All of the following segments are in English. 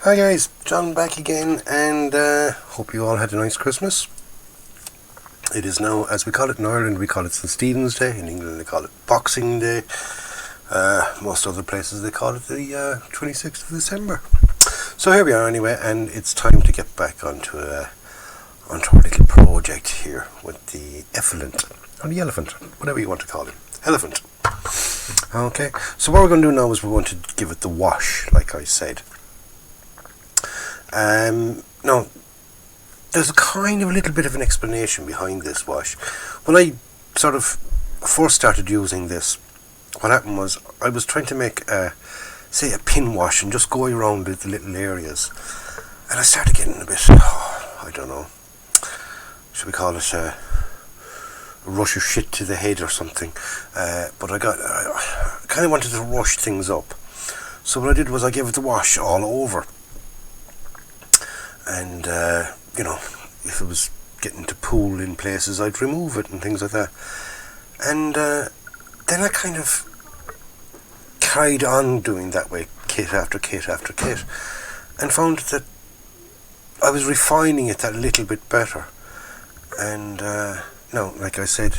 Hi guys, John back again, and hope you all had a nice Christmas. It is now, as we call it in Ireland, we call it St. Stephen's Day. In England they call it Boxing Day. Most other places they call it the 26th of December. So here we are anyway, and it's time to get back onto our little project here with the effluent, or the elephant, whatever you want to call it. Elephant. Okay, so what we're going to do now is we're going to give it the wash, like I said. Now, there's a kind of a little bit of an explanation behind this wash. When I sort of first started using this, what happened was I was trying to make, say, a pin wash and just go around the little areas. And I started getting a bit, I don't know, should we call it a rush of shit to the head or something. But I kind of wanted to rush things up. So what I did was I gave it the wash all over. And, if it was getting to pool in places, I'd remove it and things like that. And then I kind of carried on doing that way, kit after kit after kit, and found that I was refining it that little bit better. And, like I said,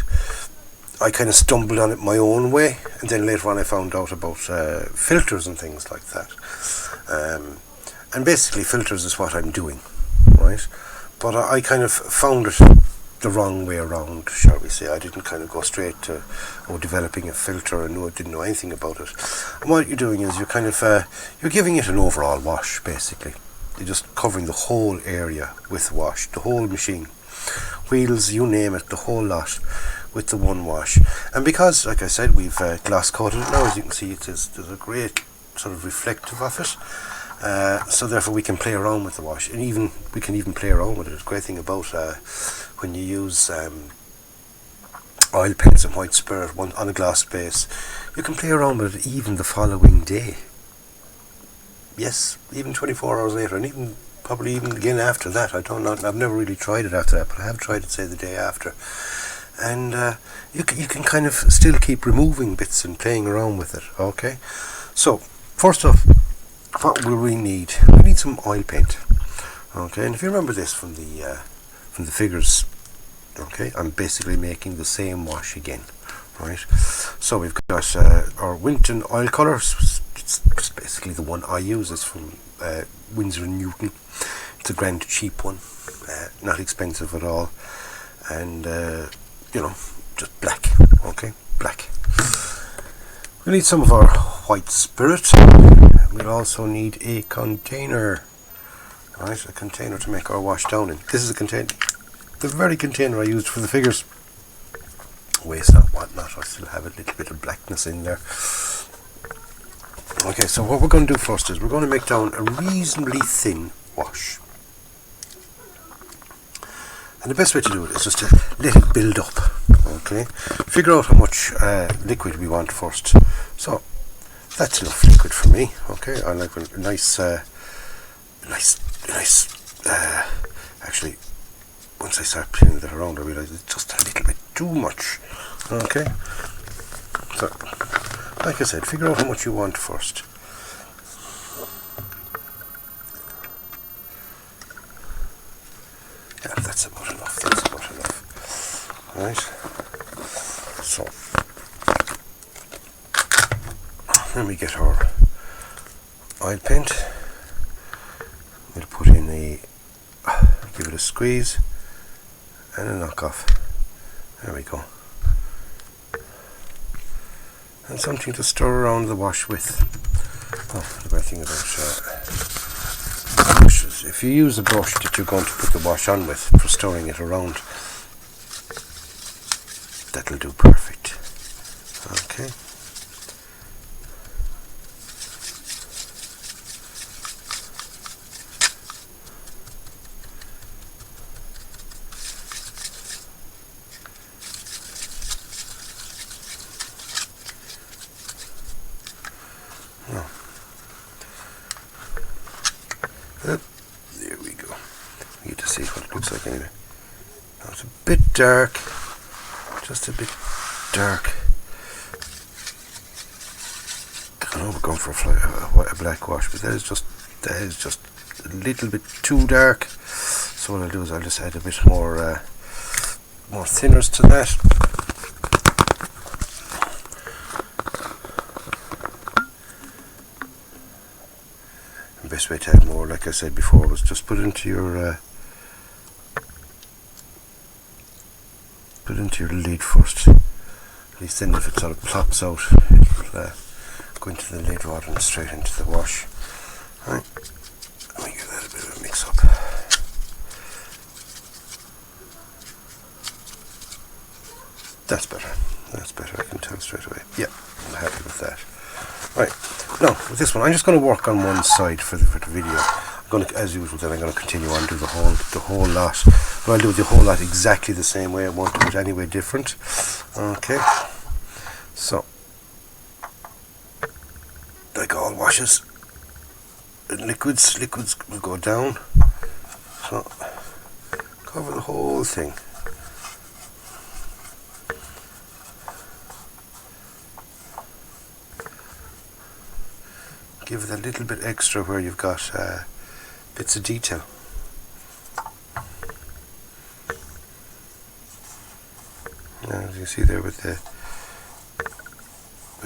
I kind of stumbled on it my own way, and then later on I found out about filters and things like that. And basically filters is what I'm doing, right? But I kind of found it the wrong way around, shall we say. I didn't kind of go straight to developing a filter and didn't know anything about it. And what you're doing is you're kind of you're giving it an overall wash, basically. You're just covering the whole area with wash, the whole machine, wheels, you name it, the whole lot, with the one wash. And because, like I said, we've glass coated it now, as you can see, there's a great sort of reflective of it. So therefore we can play around with the wash, and we can even play around with it. The great thing about when you use oil paints and white spirit on a glass base, you can play around with it even the following day. Yes, even 24 hours later, and probably even again after that. I don't know. I've never really tried it after that, but I have tried it, say, the day after. And you can kind of still keep removing bits and playing around with it. Okay, so first off, what will we need? We need some oil paint. Okay, and if you remember this from the figures, okay, I'm basically making the same wash again, right? So we've got our Winton oil colour. It's basically the one I use. It's from Winsor & Newton. It's a grand cheap one, not expensive at all, and just black. Okay, black. We need some of our white spirit. We'll also need a container, right? A container to make our wash down in. This is a container, the very container I used for the figures. Waste not, want not. I still have a little bit of blackness in there. Okay, so what we're going to do first is we're going to make down a reasonably thin wash. And the best way to do it is just to let it build up. Okay, figure out how much liquid we want first. So that's enough liquid for me. Okay, I like a nice. Actually, once I start pinning that around, I realise it's just a little bit too much. Okay, so like I said, figure out how much you want first. Yeah, that's about enough. Right. So then we get our oil paint. We'll put in give it a squeeze and a knock off. There we go. And something to stir around the wash with. The bad thing about brushes, if you use a brush that you're going to put the wash on with for stirring it around, that'll do perfect. Okay. There we go. You get to see what it looks like anyway. Now it's a bit dark, just a bit dark. I know we're going for a black wash, but that is just a little bit too dark. So what I'll do is I'll just add a bit more thinners to that. The best way to add more, like I said before, was just put into your lid first. At least then if it sort of plops out, it'll go into the lid rather than straight into the wash. Right. Let me give that a bit of a mix up. That's better. That's better. I can tell straight away. Yeah, I'm happy with that. Right. Now with this one, I'm just going to work on one side for the video. I'm going to, as usual, then I'm going to continue on do the whole lot. But I'll do the whole lot exactly the same way. I won't do it any way different. Okay. So, like all washes, liquids will go down. So, cover the whole thing. Give it a little bit extra where you've got bits of detail. Now, as you see there with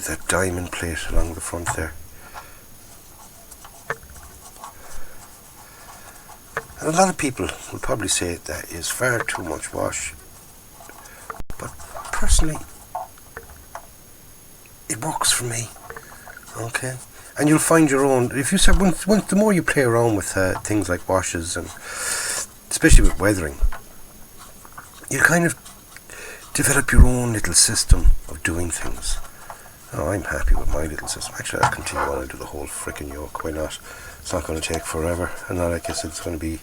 that diamond plate along the front there. And a lot of people will probably say that is far too much wash, but personally it works for me. Okay, and you'll find your own, if you start, once the more you play around with things like washes, and especially with weathering, you kind of develop your own little system of doing things. Oh, I'm happy with my little system. Actually, I'll continue on and do the whole frickin' yoke. Why not? It's not going to take forever. And now, like I said, it's going to be,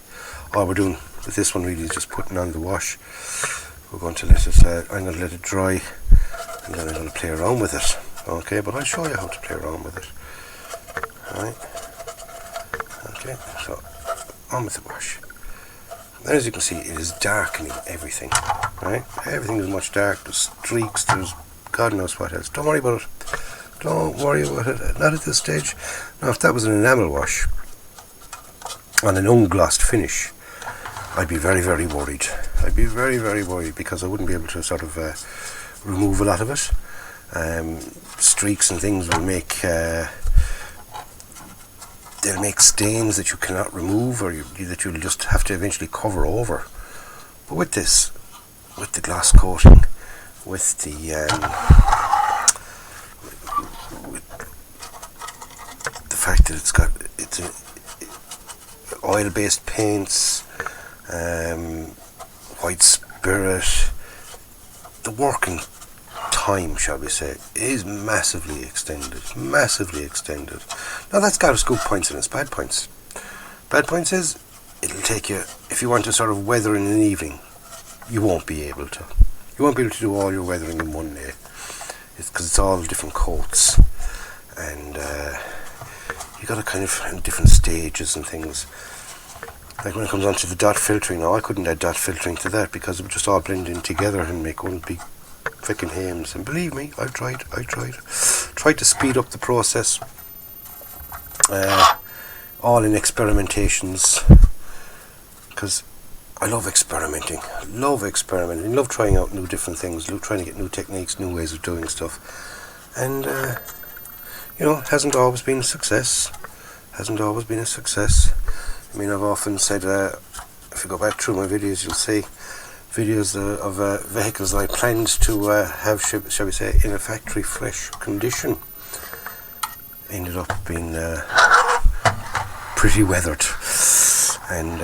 all we're doing with this one really is just putting on the wash. We're going to let it, I'm going to let it dry, and then I'm going to play around with it. Okay, but I'll show you how to play around with it. Alright. Okay, so on with the wash. And as you can see, it is darkening everything. Right? Everything is much dark. There's streaks, there's God knows what else. Don't worry about it. Don't worry about it. Not at this stage. Now, if that was an enamel wash on an unglossed finish, I'd be very, very worried. I'd be very, very worried because I wouldn't be able to sort of remove a lot of it. Streaks and things will make they'll make stains that you cannot remove, or that you'll just have to eventually cover over. But with this, with the gloss coating, with the fact that it's oil-based paints, white spirit, the working time, shall we say, is massively extended. Now that's got its good points and its bad points. Bad points is, it'll take you, if you want to sort of weather in an evening, you won't be able to. You won't be able to do all your weathering in one day. It's because it's all different coats, and you got to kind of in different stages and things. Like when it comes on to the dot filtering, now I couldn't add dot filtering to that because it would just all blend in together and make one big freaking hames. And believe me, I tried to speed up the process, all in experimentations, because I love experimenting, love trying out new different things, love trying to get new techniques, new ways of doing stuff, and you know, it hasn't always been a success. I mean, I've often said, if you go back through my videos, you'll see videos of vehicles I planned to have, shall we say, in a factory fresh condition. Ended up being pretty weathered, and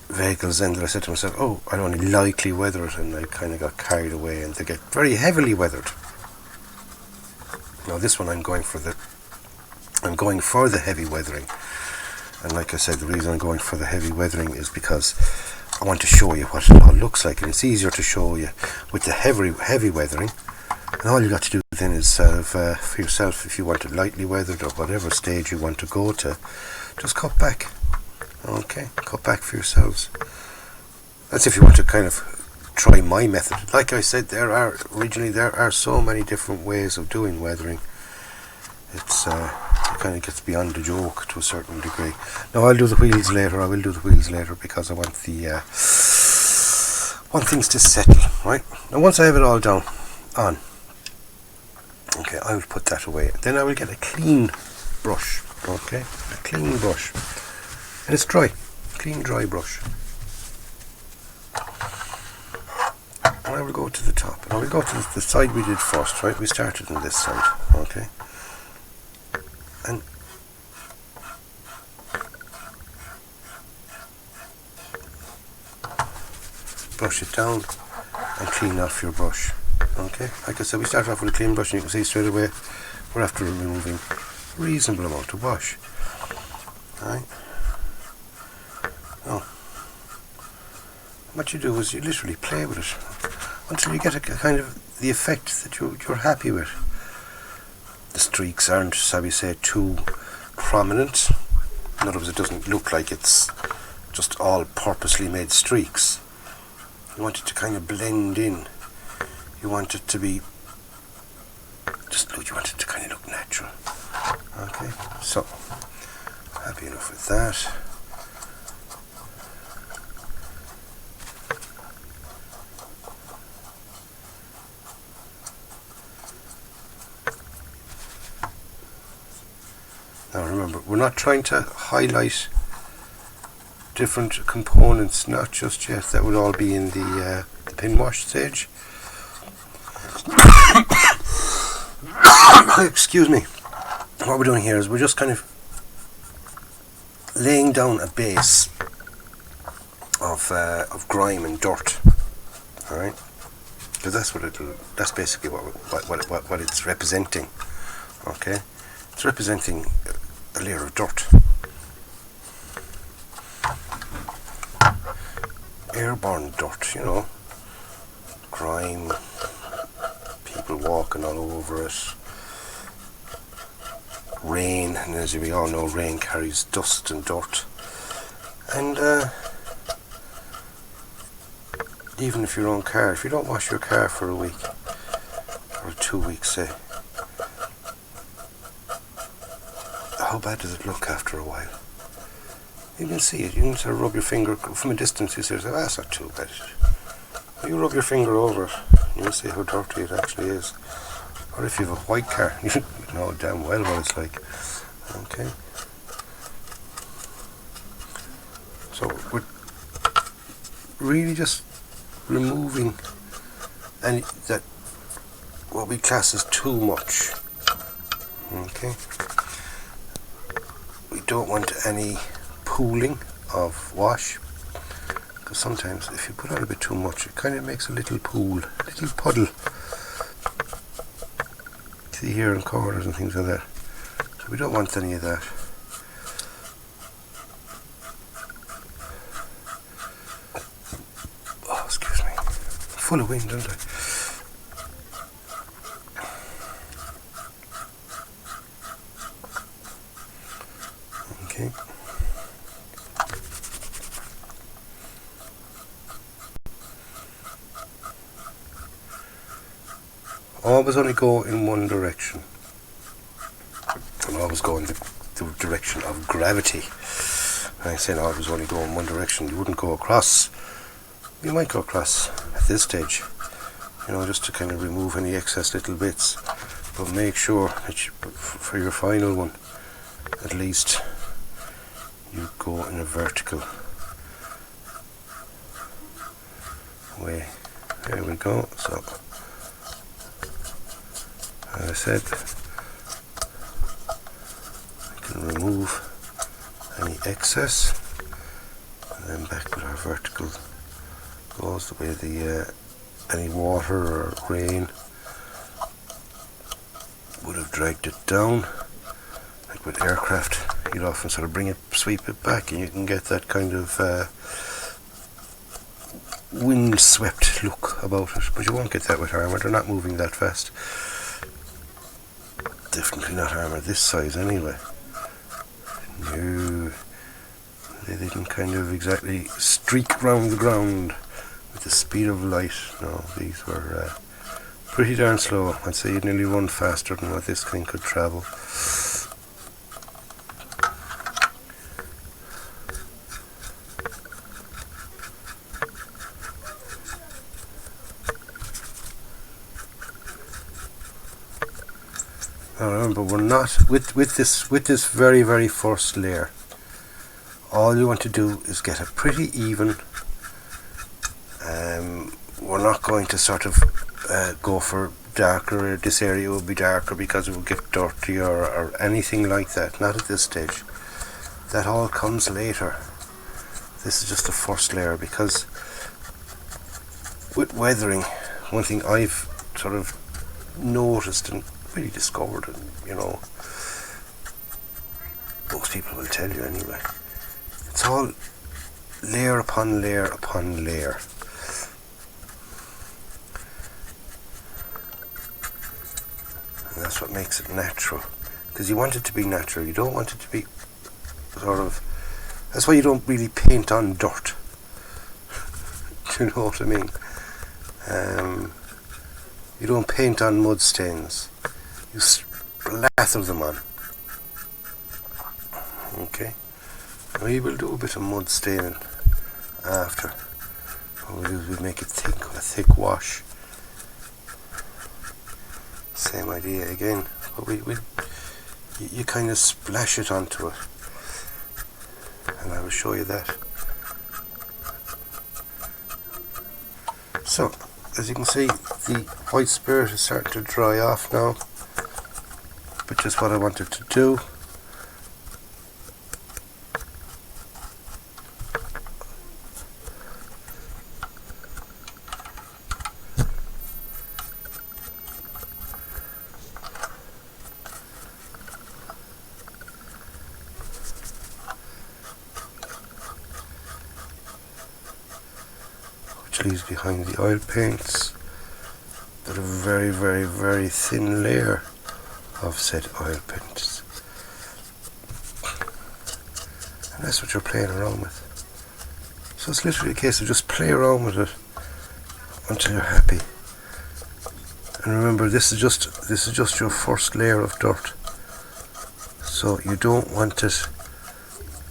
vehicles then that I said to myself, oh, I'll only lightly weather it, and I kind of got carried away, and they get very heavily weathered. Now this one I'm going for the heavy weathering, and like I said, the reason I'm going for the heavy weathering is because I want to show you what it all looks like, and it's easier to show you with the heavy weathering. And all you got to do then is for yourself, if you want it lightly weathered or whatever stage you want to go to, just cut back. Okay, cut back for yourselves. That's if you want to kind of try my method. Like I said, there are so many different ways of doing weathering. It's you kind kind of gets beyond the joke to a certain degree. Now I'll do the wheels later. I will do the wheels later because I want want things to settle, right? Now once I have it all down on, okay, I will put that away. Then I will get a clean brush, okay, a clean brush, and it's dry, clean dry brush. And I will go to the top, and I will go to the side we did first, right? We started on this side, okay, and brush it down and clean off your brush. Okay, like I said, we start off with a clean brush, and you can see straight away we're after removing a reasonable amount of wash. Alright. Now, what you do is you literally play with it until you get a kind of the effect that you're happy with. The streaks aren't, shall we say, too prominent. In other words, it doesn't look like it's just all purposely made streaks. You want it to kind of blend in. You want it to be you want it to kind of look natural. Okay, so happy enough with that. Now remember, we're not trying to highlight different components, not just yet. That would all be in the pin wash stage. Excuse me. What we're doing here is we're just kind of laying down a base of grime and dirt. All right, because that's basically what it's representing. Okay, it's representing a layer of dirt. Airborne dirt, you know, grime, people walking all over it, rain, and as we all know, rain carries dust and dirt, and even if your own car, if you don't wash your car for a week or 2 weeks, say, how bad does it look after a while? You can see it. You can sort of rub your finger from a distance. You say, "Ah, that's not too bad." You rub your finger over it, and you'll see how dirty it actually is. Or if you have a white car, you know damn well what it's like. Okay. So we're really just removing any that what we class as too much. Okay. We don't want any pooling of wash, because sometimes if you put on a bit too much, it kind of makes a little pool, a little puddle. See here in corners and things like that. So we don't want any of that. Oh, excuse me. I'm full of wind, aren't I? Okay. Always only go in one direction, and always go in the direction of gravity. And I said always only go in one direction. You wouldn't go across. You might go across at this stage, you know, just to kind of remove any excess little bits, but make sure that for your final one, at least you go in a vertical way. There we go. So as I said, we can remove any excess, and then back with our vertical goes the way the any water or rain would have dragged it down. Like with aircraft, you'd often sort of bring it, sweep it back, and you can get that kind of wind-swept look about it. But you won't get that with armour. They're not moving that fast. Definitely not armour this size anyway. No, they didn't kind of exactly streak round the ground with the speed of light. No, these were pretty darn slow. I'd say you'd nearly run faster than what this thing could travel. Now remember, we're not with this very, very first layer. All you want to do is get a pretty even. We're not going to sort of go for darker. This area will be darker because it will get dirty or anything like that. Not at this stage. That all comes later. This is just the first layer, because with weathering, one thing I've sort of noticed and really discovered, and most people will tell you anyway, it's all layer upon layer upon layer. And that's what makes it natural, because you want it to be natural. You don't want it to be sort of, that's why you don't really paint on dirt. Do you know what I mean? You don't paint on mud stains. You splather them on. Okay? We will do a bit of mud staining after. What we'll do is we'll make it thick, a thick wash. Same idea again. But you kind of splash it onto it. And I will show you that. So, as you can see, the white spirit is starting to dry off now, but just what I wanted to do. Leaves behind the oil paints, but a very, very, very thin layer of said oil paints. And that's what you're playing around with. So it's literally a case of just play around with it until you're happy. And remember, this is just your first layer of dirt. So you don't want it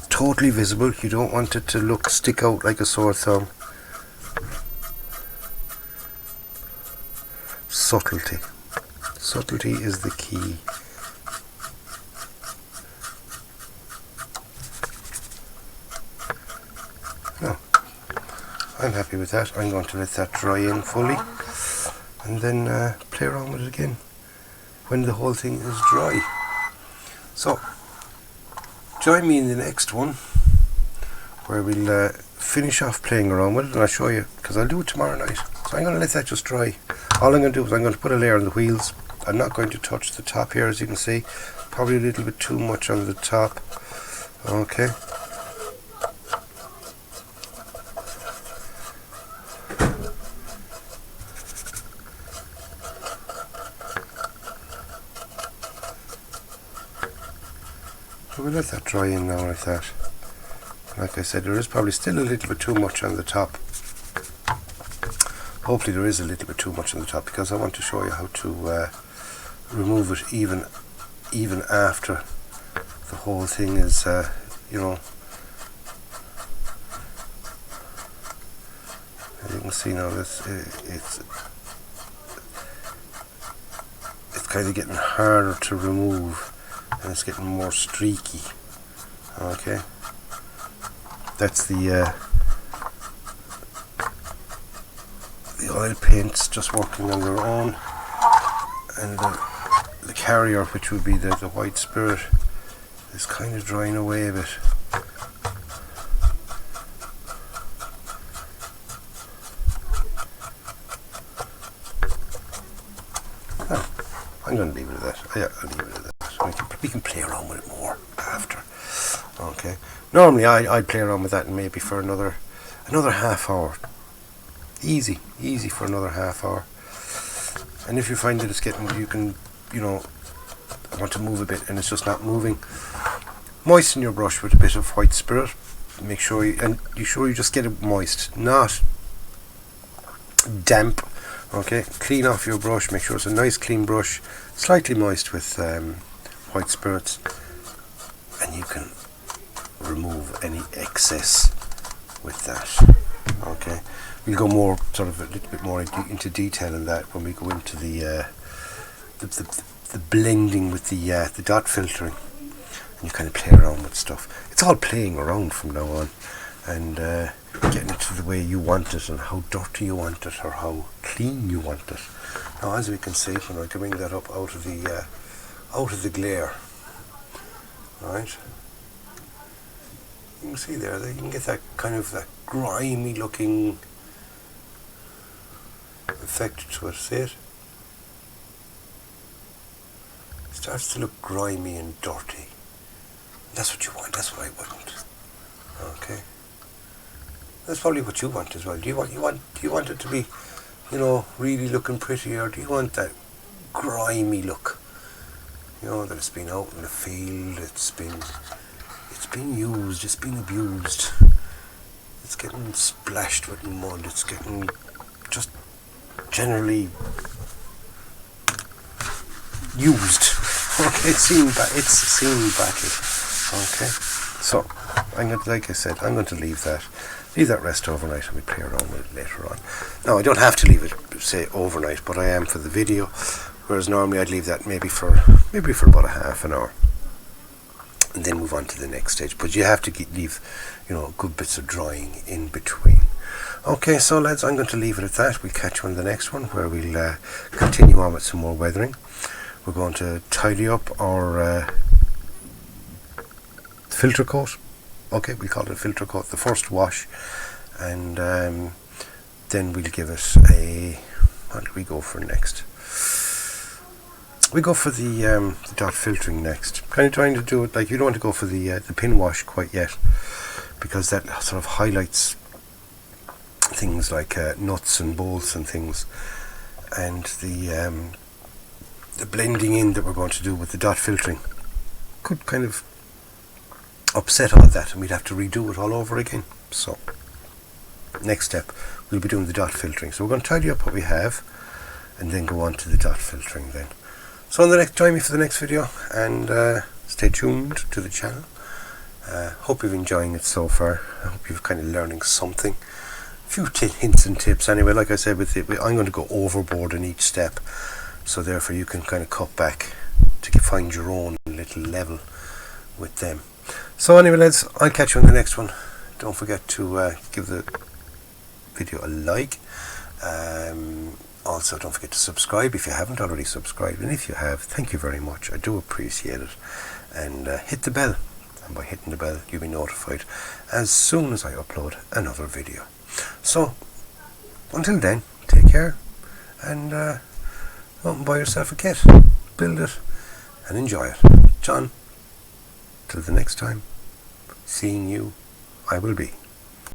totally visible. You don't want it to stick out like a sore thumb. Subtlety. Subtlety is the key. Now, I'm happy with that. I'm going to let that dry in fully and then play around with it again when the whole thing is dry. So, join me in the next one where we'll finish off playing around with it, and I'll show you, because I'll do it tomorrow night. So I'm going to let that just dry. All I'm going to do is I'm going to put a layer on the wheels. I'm not going to touch the top here, as you can see. Probably a little bit too much on the top. Okay. So we'll let that dry in now like that. Like I said, there is probably still a little bit too much on the top. Hopefully there is a little bit too much on the top, because I want to show you how to remove it even after the whole thing is, you know. As you can see now, it's kind of getting harder to remove, and it's getting more streaky. Okay, that's the oil paints just working on their own, and the carrier, which would be the white spirit, is kind of drying away a bit. I'm going to leave it at that. Yeah, I'll leave it at that. We can play around with it more after. Okay. Normally I'd play around with that maybe for another half hour. Easy for another half hour. And if you find that it's getting, you can, you know, I want to move a bit and it's just not moving, moisten your brush with a bit of white spirit. Make sure you just get it moist, not damp. Okay, clean off your brush, make sure it's a nice clean brush, slightly moist with white spirits, and you can remove any excess with that. Okay, we'll go more, sort of a little bit more into detail in that when we go into the blending with the dot filtering, and you kind of play around with stuff. It's all playing around from now on, and getting it to the way you want it, and how dirty you want it, or how clean you want it. Now, as we can see, when I can bring that up out of the glare, right? You can see there that you can get that kind of that grimy looking effect to it. See it? It starts to look grimy and dirty. That's what you want. That's what I want. Okay. That's probably what you want as well. Do you want it to be, really looking pretty, or do you want that grimy look? That it's been out in the field, it's been used, it's been abused, it's getting splashed with mud, it's getting just generally used. Okay, it's seen battle. Okay, so like I said, I'm going to leave that rest overnight, and we play around with it later on. Now, I don't have to leave it, say, overnight, but I am for the video, whereas normally I'd leave that maybe for about a half an hour, and then move on to the next stage. But you have to leave, good bits of drying in between. Okay, so lads, I'm going to leave it at that. We'll catch you on the next one, where we'll continue on with some more weathering. We're going to tidy up our filter coat. Okay, we call it a filter coat, the first wash, and then we'll give it what do we go for next? We go for the dot filtering next. Kind of trying to do it like, you don't want to go for the pin wash quite yet, because that sort of highlights things like nuts and bolts and things, and the blending in that we're going to do with the dot filtering could kind of upset all that, and we'd have to redo it all over again. So next step, we'll be doing the dot filtering. So we're going to tidy up what we have, and then go on to the dot filtering then. So join me for the next video, and stay tuned to the channel. Hope you're enjoying it so far. I hope you're kind of learning something. A few hints and tips anyway. Like I said, I'm going to go overboard in each step, so therefore you can kind of cut back to find your own little level with them. So anyway, lads, I'll catch you on the next one. Don't forget to give the video a like. Also, don't forget to subscribe if you haven't already subscribed, and if you have, thank you very much. I do appreciate it. And hit the bell, and by hitting the bell, you'll be notified as soon as I upload another video. So until then, take care, and go out and buy yourself a kit, build it, and enjoy it. John, till the next time, seeing you I will be.